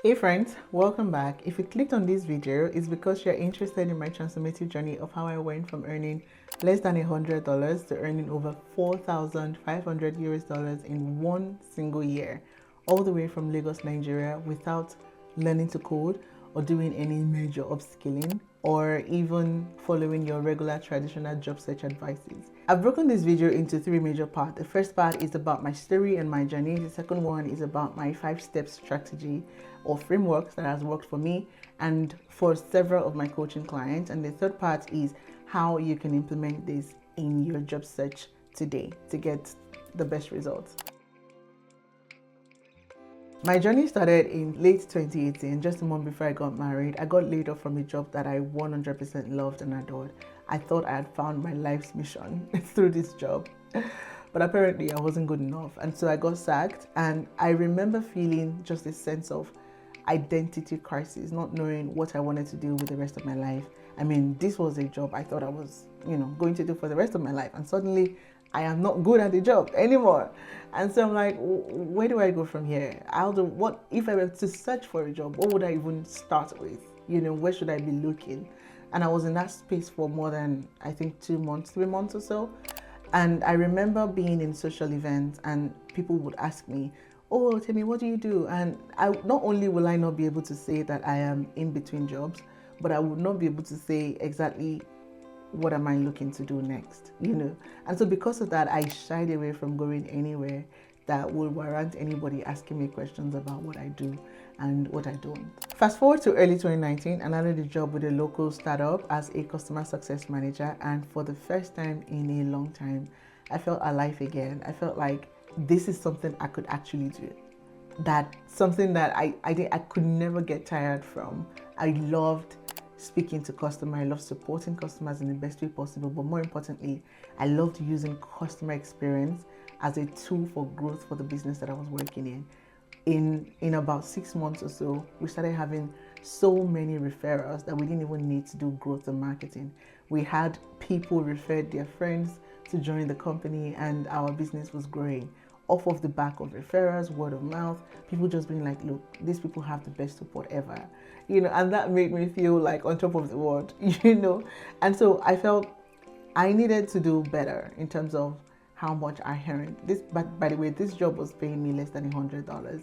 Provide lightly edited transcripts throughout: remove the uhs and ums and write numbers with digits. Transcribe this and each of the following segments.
Hey friends, welcome back. If you clicked on this video, it's because you're interested in my transformative journey of how I went from earning less than $100 to earning over 4,500 US dollars in one single year, all the way from Lagos, Nigeria, without learning to code or doing any major upskilling or even following your regular traditional job search advices. I've broken this video into three major parts. The first part is about my story and my journey. The second one is about my 5-step strategy or frameworks that has worked for me and for several of my coaching clients. And the third part is how you can implement this in your job search today to get the best results. My journey started in late 2018, just a month before I got married. I got laid off from a job that I 100% loved and adored. I thought I had found my life's mission through this job, but apparently I wasn't good enough. And so I got sacked, and I remember feeling just a sense of identity crisis, not knowing what I wanted to do with the rest of my life. I mean, this was a job I thought I was, going to do for the rest of my life, and suddenly I am not good at the job anymore. And so I'm like, where do I go from here? What if I were to search for a job? What would I even start with? Where should I be looking? And I was in that space for more than, I think, 2 months, 3 months or so. And I remember being in social events and people would ask me, oh, tell me, what do you do? And not only will I not be able to say that I am in between jobs, but I would not be able to say exactly what am I looking to do next, And so because of that, I shied away from going anywhere that would warrant anybody asking me questions about what I do and what I don't. Fast forward to early 2019, I landed a job with a local startup as a customer success manager. And for the first time in a long time, I felt alive again. I felt like this is something I could actually do. That's something that I could never get tired from. I loved speaking to customers. I love supporting customers in the best way possible, but more importantly, I loved using customer experience as a tool for growth for the business that I was working in. In about 6 months or so, we started having so many referrals that we didn't even need to do growth and marketing. We had people referred their friends to join the company, and our business was growing off of the back of referrals, word of mouth, people just being like, look, these people have the best support ever, and that made me feel like on top of the world, and so I felt I needed to do better in terms of how much I earned. But by the way, this job was paying me less than $100,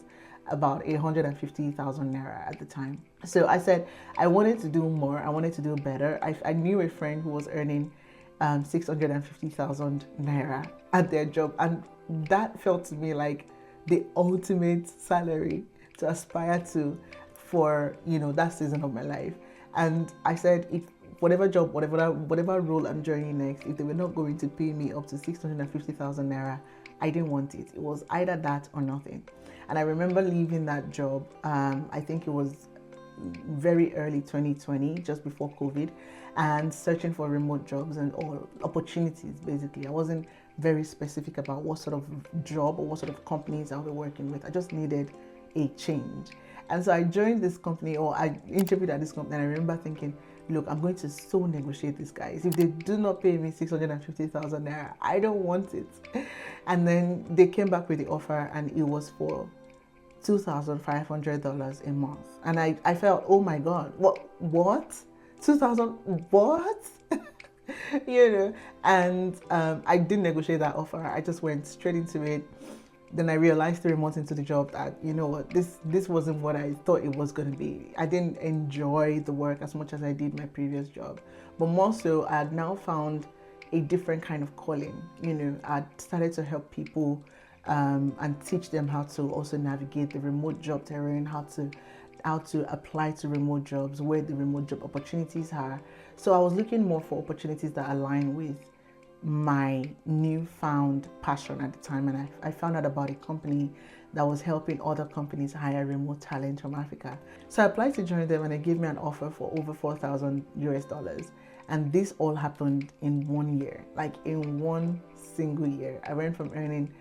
about 150,000 naira at the time. So I said I wanted to do more, I wanted to do better. I knew a friend who was earning 650,000 naira at their job, and that felt to me like the ultimate salary to aspire to for that season of my life. And I said, if whatever job, whatever role I'm joining next, if they were not going to pay me up to 650,000 naira, I didn't want it. It was either that or nothing. And I remember leaving that job, I think it was very early 2020, just before COVID, and searching for remote jobs and all opportunities. Basically, I wasn't very specific about what sort of job or what sort of companies I'll be working with. I just needed a change. And so I joined this company, or I interviewed at this company, and I remember thinking, look, I'm going to so negotiate these guys. If they do not pay me 650,000 naira, I don't want it. And then they came back with the offer, and it was for $2,500 a month. And I felt, oh my God, what? 2,000, what? And I didn't negotiate that offer. I just went straight into it. Then I realized 3 months into the job that, this wasn't what I thought it was going to be. I didn't enjoy the work as much as I did my previous job. But more so, I had now found a different kind of calling. I started to help people and teach them how to also navigate the remote job terrain, how to apply to remote jobs, where the remote job opportunities are. So I was looking more for opportunities that align with my newfound passion at the time, and I found out about a company that was helping other companies hire remote talent from Africa. So I applied to join them, and they gave me an offer for over 4,000 US dollars. And this all happened in 1 year, like in one single year. I went from earning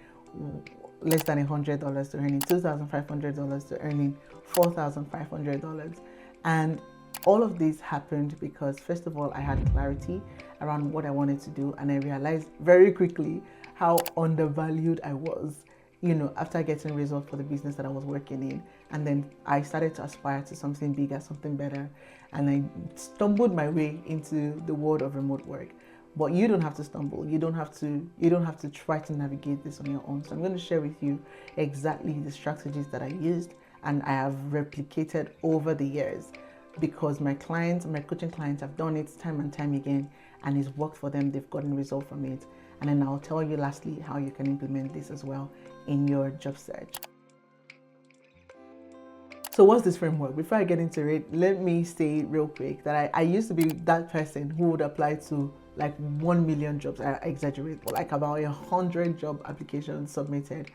less than $100 to earning $2,500 to earning $4,500. And all of this happened because, first of all, I had clarity around what I wanted to do, and I realized very quickly how undervalued I was, after getting results for the business that I was working in. And then I started to aspire to something bigger, something better. And I stumbled my way into the world of remote work. But you don't have to stumble. You don't have to try to navigate this on your own. So I'm going to share with you exactly the strategies that I used and I have replicated over the years, because my clients, my coaching clients have done it time and time again, and it's worked for them. They've gotten results from it. And then I'll tell you lastly how you can implement this as well in your job search. So what's this framework? Before I get into it, let me say real quick that I used to be that person who would apply to like 1 million jobs. I exaggerate, but like about 100 job applications submitted,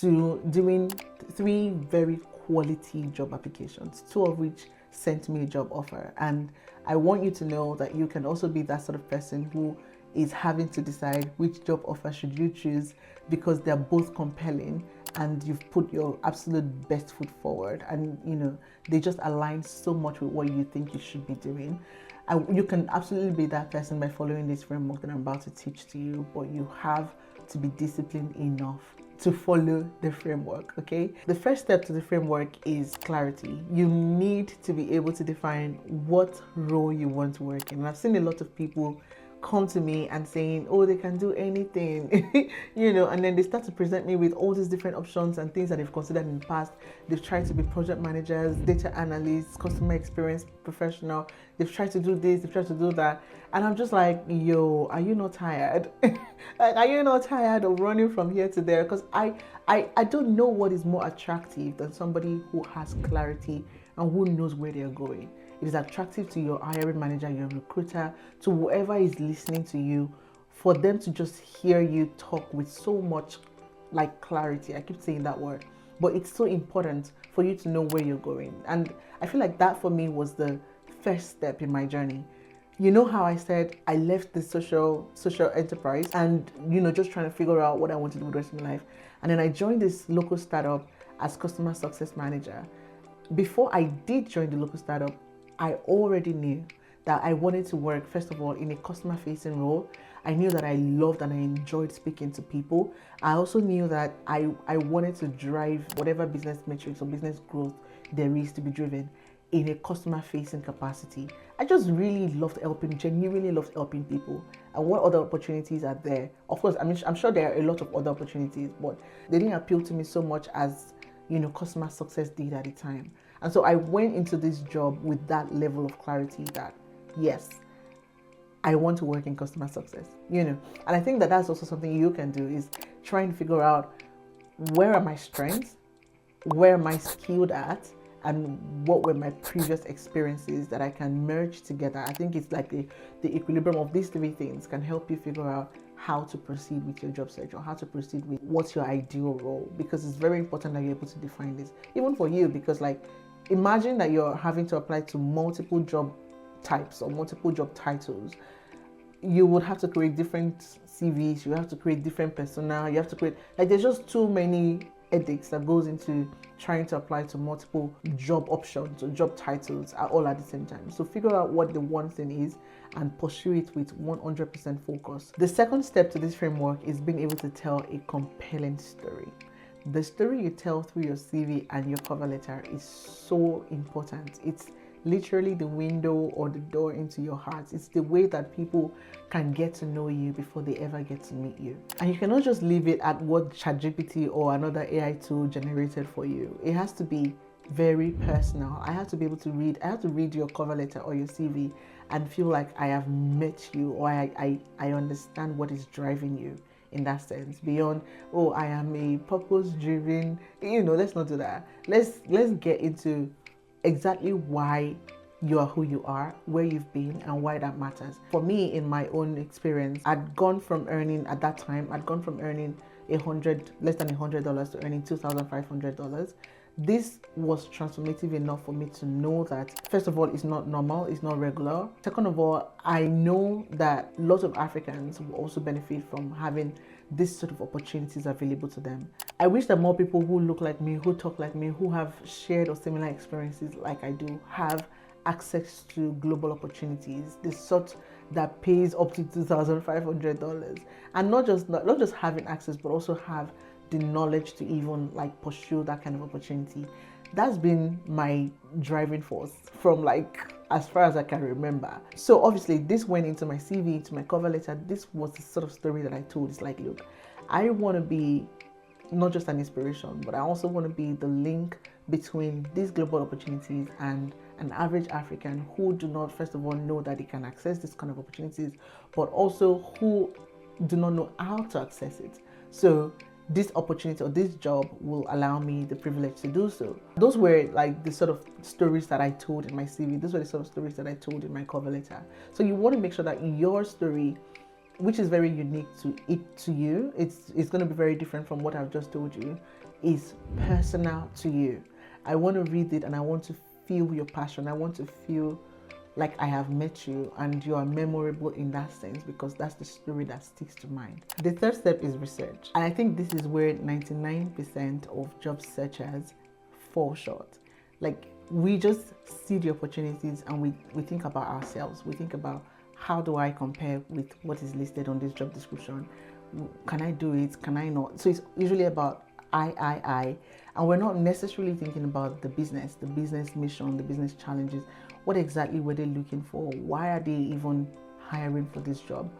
to doing 3 very quality job applications, 2 of which sent me a job offer. And I want you to know that you can also be that sort of person who is having to decide which job offer should you choose, because they're both compelling and you've put your absolute best foot forward, and they just align so much with what you think you should be doing. You can absolutely be that person by following this framework that I'm about to teach to you, but you have to be disciplined enough to follow the framework, okay? The first step to the framework is clarity. You need to be able to define what role you want to work in. And I've seen a lot of people come to me and saying, oh, they can do anything, and then they start to present me with all these different options and things that they've considered in the past. They've tried to be project managers, data analysts, customer experience professional. They've tried to do this, they've tried to do that. And I'm just like, yo, are you not tired? Like, are you not tired of running from here to there? Because I don't know what is more attractive than somebody who has clarity and who knows where they're going. It is attractive to your hiring manager, your recruiter, to whoever is listening to you, for them to just hear you talk with so much like clarity. I keep saying that word, but it's so important for you to know where you're going. And I feel like that for me was the first step in my journey. You know how I said I left the social enterprise and just trying to figure out what I want to do with the rest of my life, and then I joined this local startup as customer success manager. Before I did join the local startup, I already knew that I wanted to work, first of all, in a customer-facing role. I knew that I loved and I enjoyed speaking to people. I also knew that I wanted to drive whatever business metrics or business growth there is to be driven in a customer-facing capacity. I just really loved helping, genuinely loved helping people. And what other opportunities are there? Of course, I'm sure there are a lot of other opportunities, but they didn't appeal to me so much as customer success did at the time. And so I went into this job with that level of clarity that, yes, I want to work in customer success, And I think that that's also something you can do, is try and figure out, where are my strengths, where am I skilled at, and what were my previous experiences that I can merge together. I think it's like the equilibrium of these 3 things can help you figure out how to proceed with your job search, or how to proceed with what's your ideal role, because it's very important that you're able to define this, even for you, because imagine that you're having to apply to multiple job types or multiple job titles. You would have to create different CVs, you have to create different persona, you have to create, there's just too many ethics that goes into trying to apply to multiple job options or job titles all at the same time. So figure out what the one thing is and pursue it with 100% focus. The second step to this framework is being able to tell a compelling story. The story you tell through your CV and your cover letter is so important. It's literally the window or the door into your heart. It's the way that people can get to know you before they ever get to meet you. And you cannot just leave it at what ChatGPT or another AI tool generated for you. It has to be very personal. I have to be able to read your cover letter or your CV and feel like I have met you, or I understand what is driving you in that sense, beyond, oh, I am a purpose-driven, let's not do that. Let's get into exactly why you are who you are, where you've been, and why that matters. For me, in my own experience, I'd gone from earning less than $100 to earning $2,500. This was transformative enough for me to know that, first of all, it's not normal, it's not regular. Second of all, I know that lots of Africans will also benefit from having this sort of opportunities available to them. I wish that more people who look like me, who talk like me, who have shared or similar experiences like I do, have access to global opportunities, the sort that pays up to $2,500, and not just having access, but also have the knowledge to even pursue that kind of opportunity. That's been my driving force from like as far as I can remember. So obviously this went into my CV, into my cover letter. This was the sort of story that I told. It's like, look, I want to be not just an inspiration, but I also want to be the link between these global opportunities and an average African who do not, first of all, know that they can access this kind of opportunities, but also who do not know how to access it. So this opportunity or this job will allow me the privilege to do so. Those were like the sort of stories that I told in my CV. Those were the sort of stories that I told in my cover letter. So you want to make sure that your story, which is very unique to you, it's going to be very different from what I've just told you, is personal to you. I want to read it and I want to feel your passion. I want to feel like I have met you and you are memorable in that sense, because that's the story that sticks to mind. The third step is research. And I think this is where 99% of job searchers fall short. Like, we just see the opportunities and we think about ourselves. We think about, how do I compare with what is listed on this job description? Can I do it? Can I not? So it's usually about I. And we're not necessarily thinking about the business mission, the business challenges. What exactly were they looking for? Why are they even hiring for this job,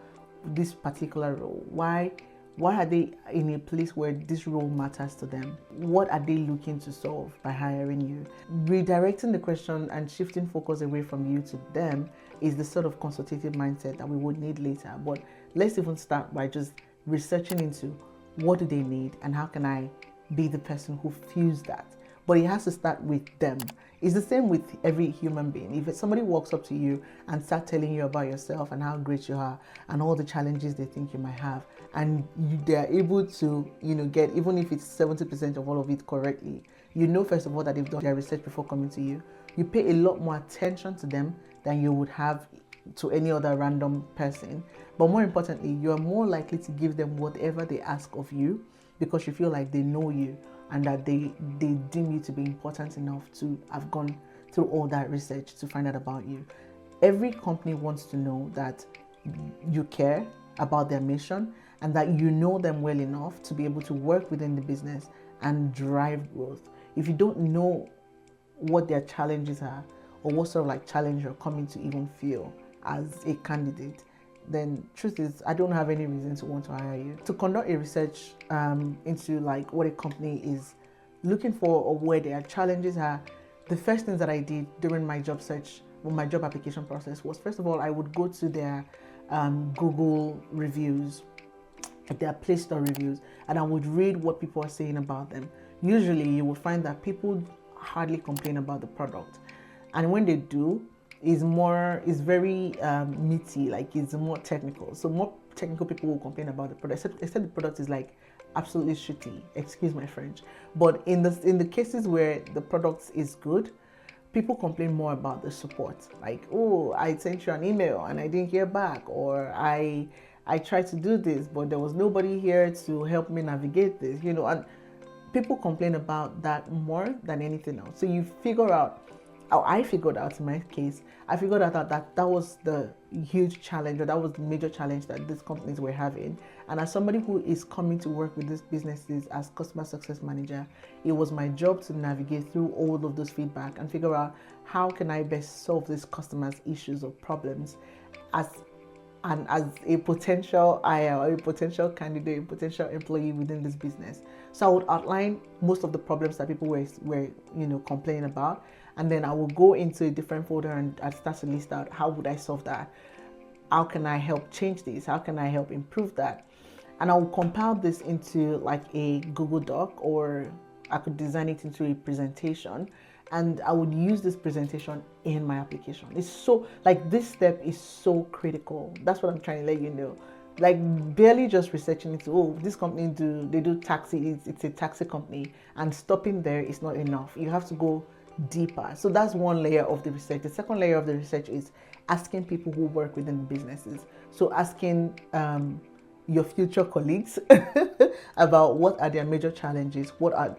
this particular role? Why are they in a place where this role matters to them? What are they looking to solve by hiring you? Redirecting the question and shifting focus away from you to them is the sort of consultative mindset that we would need later. But let's even start by just researching into what do they need and how can I be the person who feels that. But it has to start with them. It's the same with every human being. If somebody walks up to you and starts telling you about yourself and how great you are and all the challenges they think you might have, and they are able to, get, even if it's 70% of all of it correctly, first of all, that they've done their research before coming to you. You pay a lot more attention to them than you would have to any other random person. But more importantly, you are more likely to give them whatever they ask of you because you feel like they know you and that they deem you to be important enough to have gone through all that research to find out about you. Every company wants to know that you care about their mission and that you know them well enough to be able to work within the business and drive growth. If you don't know what their challenges are or what sort of like challenge you're coming to even feel as a candidate, then truth is, I don't have any reason to want to hire you. To conduct a research into like what a company is looking for or where their challenges are, the first things that I did during my job search, my job application process was, first of all, I would go to their Google reviews, their Play Store reviews, and I would read what people are saying about them. Usually you will find that people hardly complain about the product, and when they do, it's very meaty, like it's more technical. So more technical people will complain about the product, except the product is like absolutely shitty, excuse my French. But in the cases where the product is good, people complain more about the support. Like, oh, I sent you an email and I didn't hear back, or I tried to do this, but there was nobody here to help me navigate this, and people complain about that more than anything else. So you figure out, I figured out in my case, I figured out that was the huge challenge, or that was the major challenge that these companies were having. And as somebody who is coming to work with these businesses as customer success manager, it was my job to navigate through all of those feedback and figure out how can I best solve these customers' issues or problems as a potential IR, a potential candidate, a potential employee within this business. So I would outline most of the problems that people were complaining about, and then I will go into a different folder and I'd start to list out, how would I solve that? How can I help change this? How can I help improve that? And I will compile this into like a Google Doc, or I could design it into a presentation, and I would use this presentation in my application. It's so, like, this step is so critical. That's what I'm trying to let you know. Like, barely just researching into, oh, this company they do taxi, it's a taxi company, and stopping there is not enough. You have to go deeper. So that's one layer of the research. The second layer of the research is asking people who work within the businesses. So asking your future colleagues about what are their major challenges, what are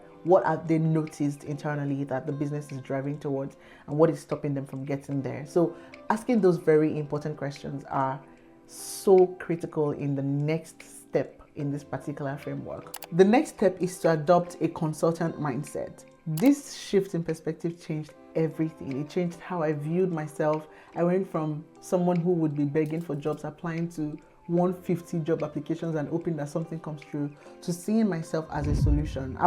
they noticed internally that the business is driving towards, and what is stopping them from getting there. So asking those very important questions are so critical in the next step in this particular framework. The next step is to adopt a consultant mindset. This shift in perspective changed everything. It changed how I viewed myself. I went from someone who would be begging for jobs, applying to 150 job applications and hoping that something comes through, to seeing myself as a solution.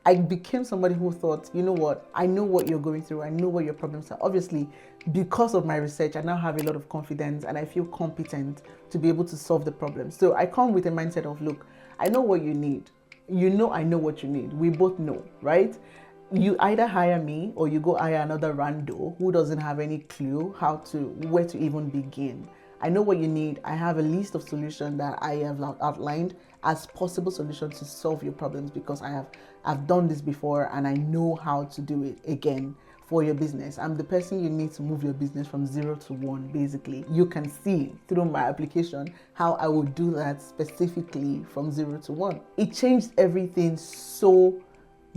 I became somebody who thought, you know what, I know what you're going through, I know what your problems are. Obviously, because of my research, I now have a lot of confidence and I feel competent to be able to solve the problem. So I come with a mindset of, look, I know what you need. You know, I know what you need. We both know, right? You either hire me or you go hire another rando who doesn't have any clue where to even begin. I know what you need. I have a list of solutions that I have outlined as possible solutions to solve your problems, because I've done this before and I know how to do it again for your business. I'm the person you need to move your business from 0 to 1, basically. You can see through my application how I would do that specifically from 0 to 1. It changed everything so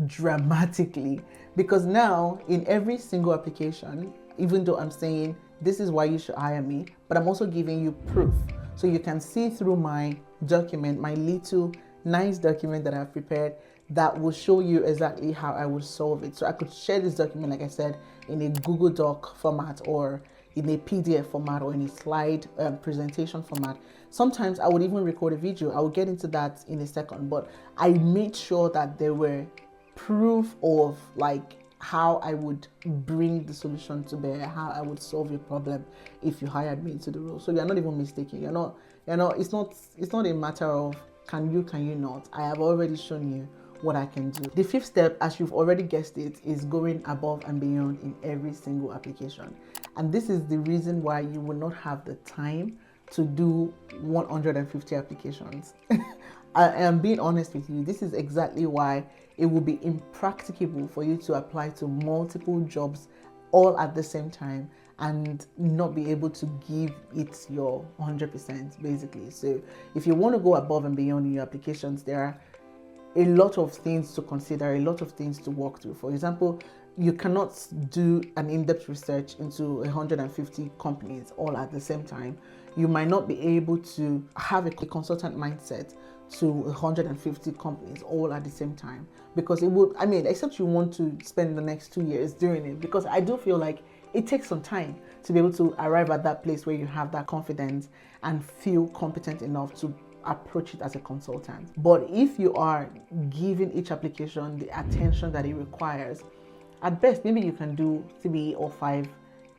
dramatically, because now in every single application, even though I'm saying this is why you should hire me, but I'm also giving you proof. So you can see through my document, my little nice document that I've prepared, that will show you exactly how I would solve it. So I could share this document, like I said, in a Google Doc format or in a PDF format or in a slide presentation format. Sometimes I would even record a video. I will get into that in a second, but I made sure that there were proof of like how I would bring the solution to bear, how I would solve your problem if you hired me into the role. So you're not even mistaken. It's not a matter of can you not. I have already shown you what I can do. The fifth step, as you've already guessed it, is going above and beyond in every single application. And this is the reason why you will not have the time to do 150 applications. I am being honest with you. This is exactly why it will be impracticable for you to apply to multiple jobs all at the same time and not be able to give it your 100%, basically. So if you want to go above and beyond in your applications, there are a lot of things to consider, a lot of things to work through. For example, you cannot do an in-depth research into 150 companies all at the same time. You might not be able to have a consultant mindset to 150 companies all at the same time, because it would, except you want to spend the next 2 years doing it, because I do feel like it takes some time to be able to arrive at that place where you have that confidence and feel competent enough to approach it as a consultant. But if you are giving each application the attention that it requires, at best, maybe you can do 3 or 5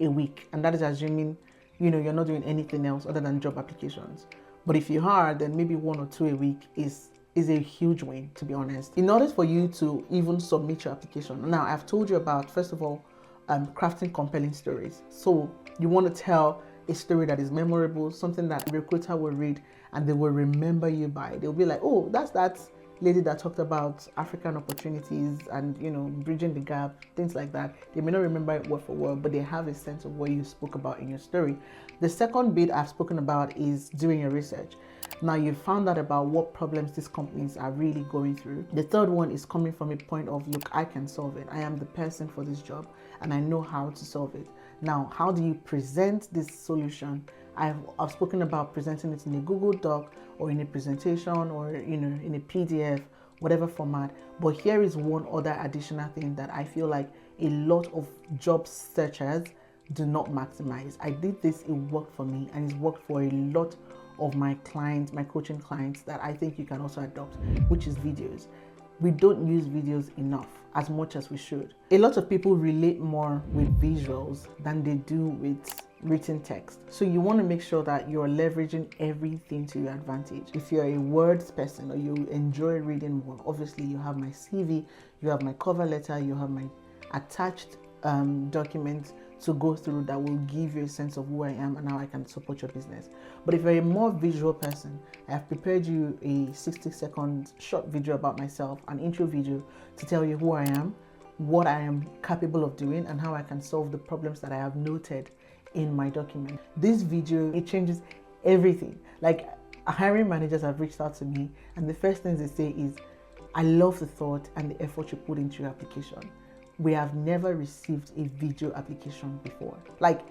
a week. And that is assuming, you're not doing anything else other than job applications. But if you are, then maybe 1 or 2 a week is a huge win, to be honest. In order for you to even submit your application, now I've told you about, first of all, crafting compelling stories. So you want to tell a story that is memorable, something that a recruiter will read and they will remember you by. They'll be like, oh, that's that lady that talked about African opportunities and, bridging the gap, things like that. They may not remember it word for word, but they have a sense of what you spoke about in your story. The second bit I've spoken about is doing your research. Now you've found out about what problems these companies are really going through. The third one is coming from a point of, look, I can solve it. I am the person for this job and I know how to solve it. Now, how do you present this solution? I've spoken about presenting it in a Google Doc or in a presentation or in a PDF, whatever format. But here is one other additional thing that I feel like a lot of job searchers do not maximize. I did this, it worked for me, and it's worked for a lot of my clients, my coaching clients, that I think you can also adopt, which is videos. We don't use videos enough, as much as we should. A lot of people relate more with visuals than they do with written text. So you want to make sure that you're leveraging everything to your advantage. If you're a words person or you enjoy reading more, obviously you have my CV, you have my cover letter, you have my attached documents to go through that will give you a sense of who I am and how I can support your business. But if you're a more visual person, I have prepared you a 60-second short video about myself, an intro video to tell you who I am, what I am capable of doing, and how I can solve the problems that I have noted in my document. This video, it changes everything. Like, hiring managers have reached out to me and the first things they say is, I love the thought and the effort you put into your application. We have never received a video application before. Like,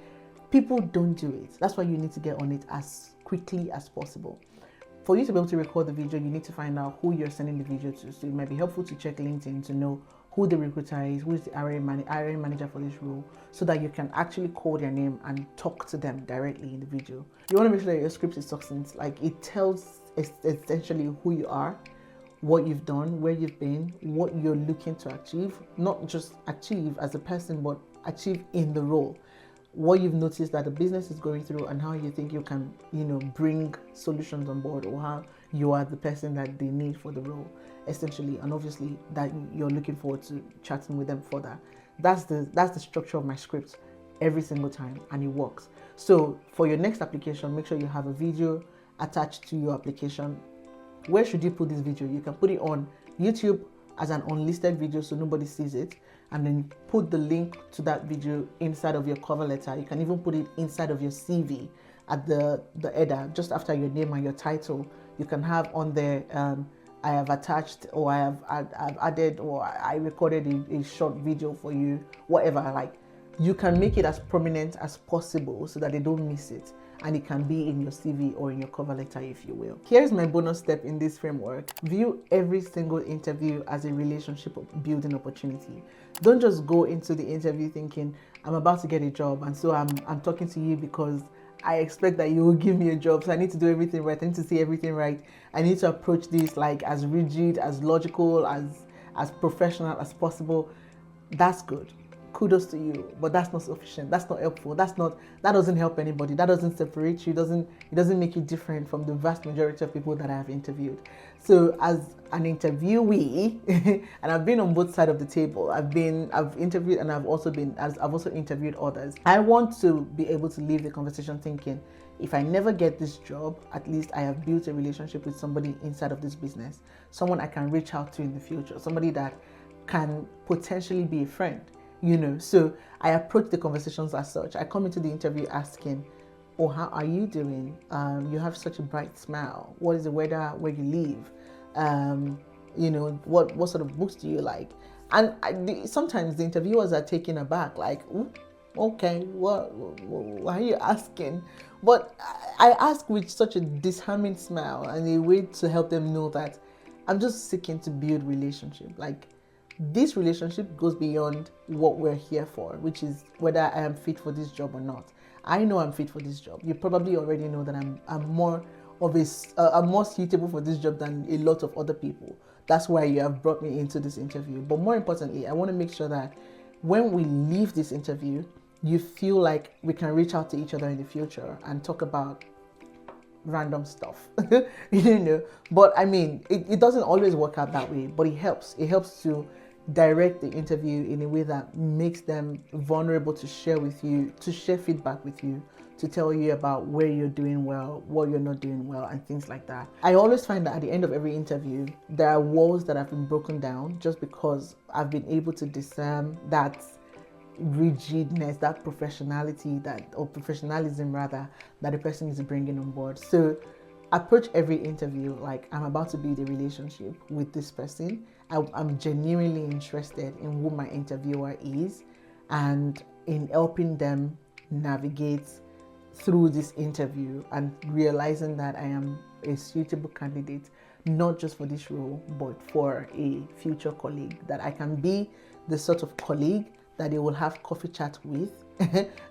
people don't do it. That's why you need to get on it as quickly as possible. For you to be able to record the video, you need to find out who you're sending the video to. So it might be helpful to check LinkedIn to know who the recruiter is, who is the hiring manager for this role, so that you can actually call their name and talk to them directly in the video. You want to make sure that your script is succinct, like it tells essentially who you are, what you've done, where you've been, what you're looking to achieve, not just achieve as a person, but achieve in the role, what you've noticed that the business is going through, and how you think you can, bring solutions on board, or how you are the person that they need for the role, essentially, and obviously that you're looking forward to chatting with them further. That's the structure of my script every single time, and it works. So for your next application, make sure you have a video attached to your application. Where should you put this video? You can put it on YouTube as an unlisted video so nobody sees it, and then put the link to that video inside of your cover letter. You can even put it inside of your CV at the header, just after your name and your title. You can have on there, I have attached, or I've added, or I recorded a short video for you, whatever. Like, you can make it as prominent as possible so that they don't miss it, and it can be in your CV or in your cover letter, if you will. Here's my bonus step in this framework. View every single interview as a relationship building opportunity. Don't just go into the interview thinking, I'm about to get a job, and so I'm talking to you because I expect that you will give me a job, so I need to do everything right, I need to say everything right, I need to approach this like as rigid, as logical, as professional as possible. That's good. Kudos to you, but that's not sufficient. That's not helpful. That doesn't help anybody. That doesn't separate you. It doesn't make you different from the vast majority of people that I have interviewed. So as an interviewee, and I've been on both sides of the table. I've interviewed, and I've also interviewed others. I want to be able to leave the conversation thinking, if I never get this job, at least I have built a relationship with somebody inside of this business, someone I can reach out to in the future, somebody that can potentially be a friend. So I approach the conversations as such. I come into the interview asking, oh, how are you doing? You have such a bright smile. What is the weather where you live? What sort of books do you like? And sometimes the interviewers are taken aback, like, okay, why are you asking? But I ask with such a disarming smile, and a way to help them know that I'm just seeking to build relationship. Like, this relationship goes beyond what we're here for, which is whether I am fit for this job or not. I know I'm fit for this job. You probably already know that I'm more suitable for this job than a lot of other people. That's why you have brought me into this interview. But more importantly, I want to make sure that when we leave this interview, you feel like we can reach out to each other in the future and talk about random stuff. But I mean, it doesn't always work out that way, but it helps to direct the interview in a way that makes them vulnerable to share with you, to share feedback with you, to tell you about where you're doing well, what you're not doing well, and things like that. I always find that at the end of every interview, there are walls that have been broken down just because I've been able to discern that rigidness, that professionalism that the person is bringing on board. So approach every interview like I'm about to build a relationship with this person. I'm genuinely interested in who my interviewer is, and in helping them navigate through this interview, and realizing that I am a suitable candidate, not just for this role, but for a future colleague, that I can be the sort of colleague that they will have coffee chat with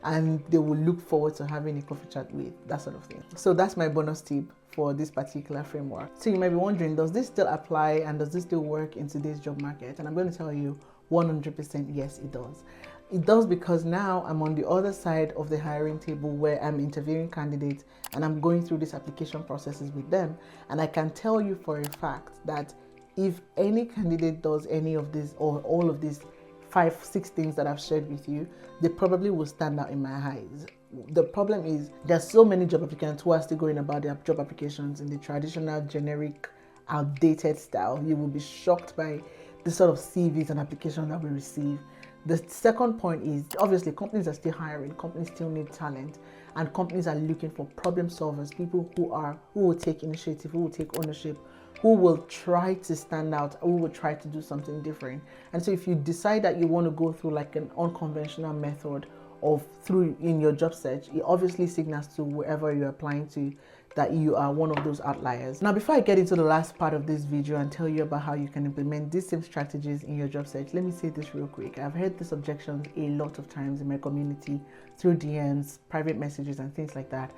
and they will look forward to having a coffee chat with, that sort of thing. So that's my bonus tip for this particular framework. So you might be wondering, does this still apply and does this still work in today's job market? And I'm going to tell you 100% yes, it does. It does, because now I'm on the other side of the hiring table where I'm interviewing candidates and I'm going through these application processes with them. And I can tell you for a fact that if any candidate does any of this or all of these 5-6 things that I've shared with you, they probably will stand out in my eyes. The problem is there's so many job applicants who are still going about their job applications in the traditional, generic, outdated style. You will be shocked by the sort of CVs and applications that we receive. The second point is, obviously, companies are still hiring, companies still need talent, and companies are looking for problem solvers, people who will take initiative, who will take ownership, who will try to stand out, who will try to do something different. And so if you decide that you want to go through like an unconventional method or through in your job search, it obviously signals to wherever you're applying to that you are one of those outliers. Now, before I get into the last part of this video and tell you about how you can implement these same strategies in your job search, let me say this real quick. I've heard these objections a lot of times in my community through DMs, private messages, and things like that.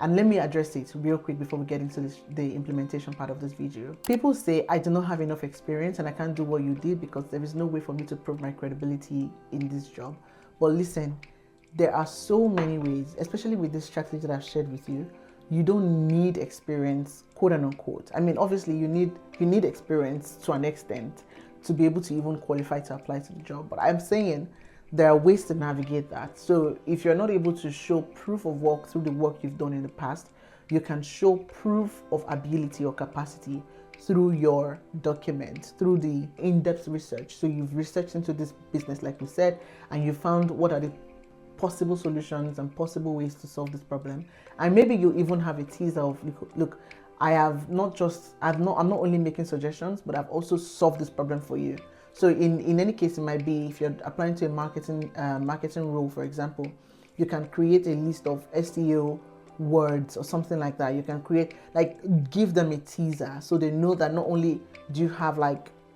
And let me address it real quick before we get into the implementation part of this video. People say, I do not have enough experience and I can't do what you did because there is no way for me to prove my credibility in this job. But listen, there are so many ways, especially with this strategy that I've shared with you. You don't need experience, quote and unquote. I mean, obviously you need experience to an extent to be able to even qualify to apply to the job. But I'm saying there are ways to navigate that. So if you're not able to show proof of work through the work you've done in the past, you can show proof of ability or capacity through your document, through the in-depth research. So you've researched into this business, like we said, and you found what are the possible solutions and possible ways to solve this problem. And maybe you even have a teaser of, look, I'm not only making suggestions, but I've also solved this problem for you. So in any case, it might be if you're applying to a marketing role, for example, you can create a list of SEO words or something like that. You can create, give them a teaser so they know that not only do you have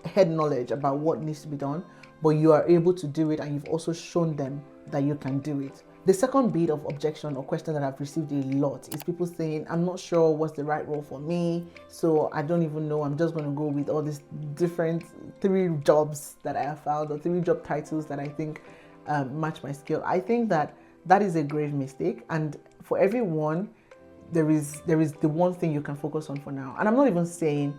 head knowledge about what needs to be done, but you are able to do it and you've also shown them that you can do it. The second bit of objection or question that I've received a lot is people saying, I'm not sure what's the right role for me, so I don't even know, I'm just going to go with all these different 3 jobs that I have found or 3 job titles that I think match my skill. I think that is a grave mistake, and for everyone, there is the one thing you can focus on for now. And I'm not even saying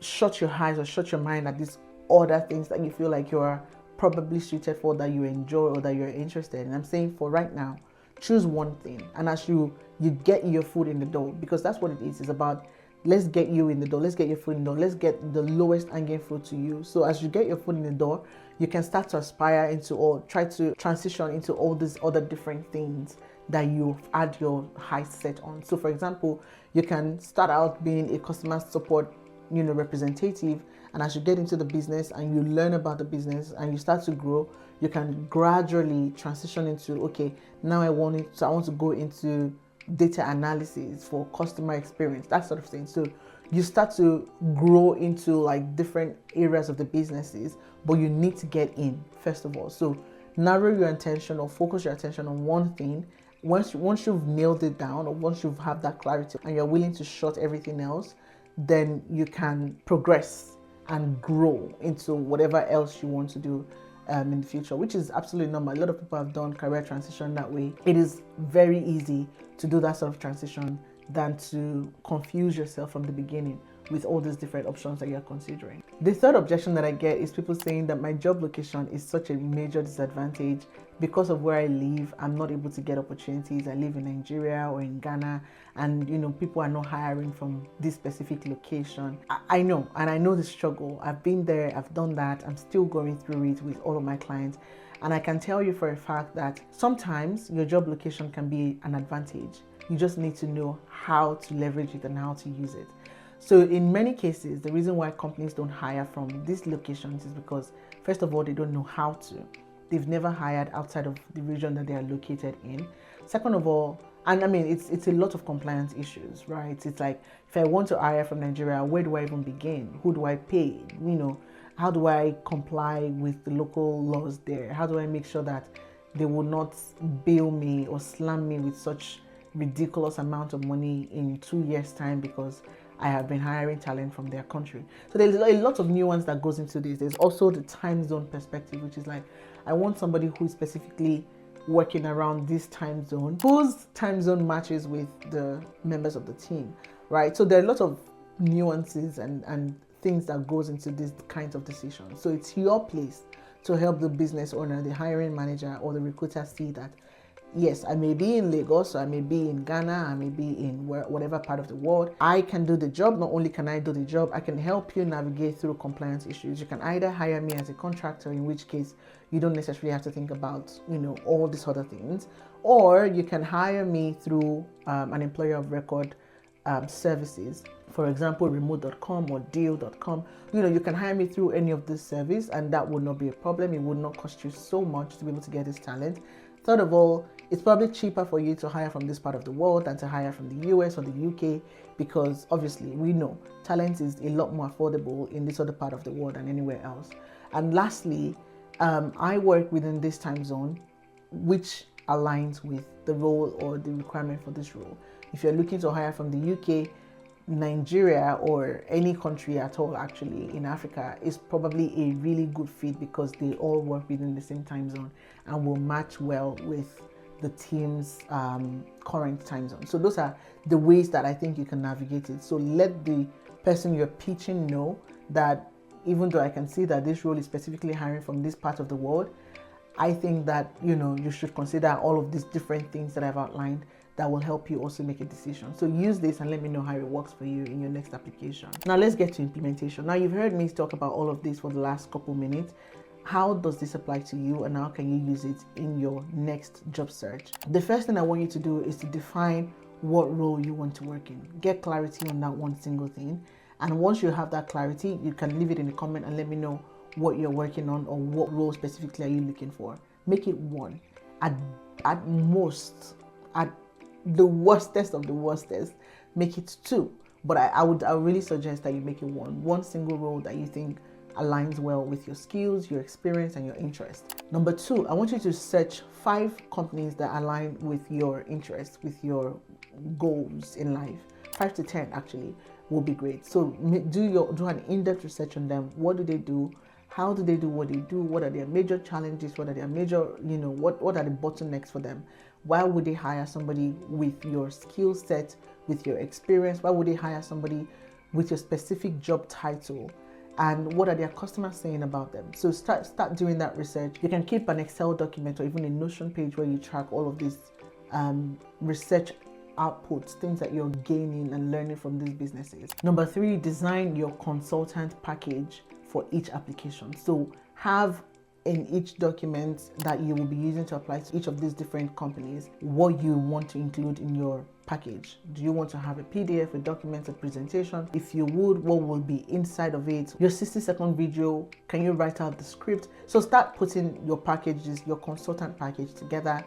shut your eyes or shut your mind at these other things that you feel like you're probably suited for, that you enjoy or that you're interested in. I'm saying for right now, choose one thing, and as you get your foot in the door, because that's what it is. It's about, let's get you in the door, let's get your foot in the door, let's get the lowest hanging fruit to you. So as you get your foot in the door, you can start to aspire into or try to transition into all these other different things that you've had your eyes set on. So for example, you can start out being a customer support representative, and as you get into the business and you learn about the business and you start to grow, you can gradually transition into, okay, now I want to go into data analysis for customer experience, that sort of thing. So you start to grow into different areas of the businesses, but you need to get in first of all. So narrow your attention or focus your attention on one thing. Once you've nailed it down, or once you've had that clarity and you're willing to shut everything else, then you can progress and grow into whatever else you want to do in the future, which is absolutely normal. A lot of people have done career transition that way. It is very easy to do that sort of transition than to confuse yourself from the beginning with all these different options that you're considering. The third objection that I get is people saying that my job location is such a major disadvantage. Because of where I live, I'm not able to get opportunities. I live in Nigeria or in Ghana, and people are not hiring from this specific location. I know, and I know the struggle. I've been there, I've done that. I'm still going through it with all of my clients. And I can tell you for a fact that sometimes your job location can be an advantage. You just need to know how to leverage it and how to use it. So in many cases, the reason why companies don't hire from these locations is because, first of all, they don't know how to. They've never hired outside of the region that they are located in. Second of all, and I mean, it's a lot of compliance issues, right? It's like, if I want to hire from Nigeria, where do I even begin? Who do I pay? How do I comply with the local laws there? How do I make sure that they will not bill me or slam me with such ridiculous amount of money in 2 years' time because I have been hiring talent from their country? So there's a lot of nuance that goes into this. There's also the time zone perspective, which is like, I want somebody who is specifically working around this time zone, whose time zone matches with the members of the team, right? So there are a lot of nuances and things that goes into these kinds of decisions. So it's your place to help the business owner, the hiring manager, or the recruiter see that, yes, I may be in Lagos, or I may be in Ghana, I may be in whatever part of the world. I can do the job. Not only can I do the job, I can help you navigate through compliance issues. You can either hire me as a contractor, in which case you don't necessarily have to think about, all these other things, or you can hire me through an employer of record services. For example, remote.com or deal.com. You can hire me through any of this service, and that would not be a problem. It would not cost you so much to be able to get this talent. Third of all, it's probably cheaper for you to hire from this part of the world than to hire from the US or the UK, because obviously we know talent is a lot more affordable in this other part of the world than anywhere else. And lastly, I work within this time zone, which aligns with the role or the requirement for this role. If you're looking to hire from the UK, Nigeria, or any country at all actually in Africa, is probably a really good fit because they all work within the same time zone and will match well with the team's current time zone. So those are the ways that I think you can navigate it. So let the person you're pitching know that even though I can see that this role is specifically hiring from this part of the world, I think that you should consider all of these different things that I've outlined that will help you also make a decision. So use this and let me know how it works for you in your next application. Now let's get to implementation. Now you've heard me talk about all of this for the last couple minutes. How does this apply to you, and how can you use it in your next job search? The first thing I want you to do is to define what role you want to work in. Get clarity on that one single thing. And once you have that clarity, you can leave it in the comment and let me know what you're working on or what role specifically are you looking for. Make it one. At most, at the worstest of the worstest, make it two. But I would really suggest that you make it one single role that you think aligns well with your skills, your experience, and your interest. Number two, I want you to search 5 companies that align with your interests, with your goals in life. 5 to 10 actually will be great. So do an in-depth research on them. What do they do? How do they do what they do? What are their major challenges? What are their major, what are the bottlenecks for them? Why would they hire somebody with your skill set, with your experience? Why would they hire somebody with your specific job title? And what are their customers saying about them? So start doing that research. You can keep an Excel document or even a Notion page where you track all of these research outputs, things that you're gaining and learning from these businesses. Number 3, design your consultant package for each application. So have in each document that you will be using to apply to each of these different companies what you want to include in your package. Do you want to have a PDF, a document, a presentation? If you would, what will be inside of it? Your 60-second video, can you write out the script? So start putting your packages, your consultant package together.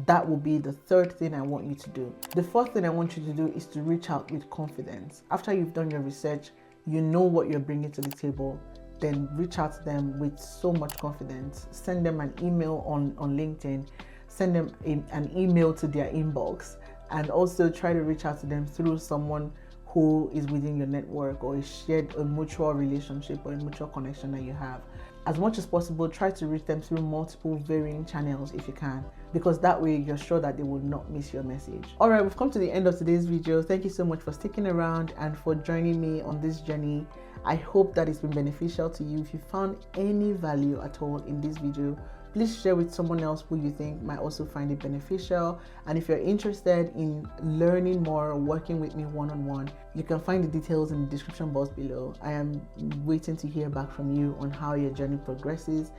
That will be the third thing I want you to do. The fourth thing I want you to do is to reach out with confidence. After you've done your research, you know what you're bringing to the table, then reach out to them with so much confidence. Send them an email on LinkedIn, send them an email to their inbox, and also try to reach out to them through someone who is within your network or a mutual relationship or a mutual connection that you have. As much as possible, try to reach them through multiple varying channels if you can, because that way you're sure that they will not miss your message. All right, we've come to the end of today's video. Thank you so much for sticking around and for joining me on this journey. I hope that it's been beneficial to you. If you found any value at all in this video, please share with someone else who you think might also find it beneficial. And if you're interested in learning more or working with me one-on-one, you can find the details in the description box below. I am waiting to hear back from you on how your journey progresses.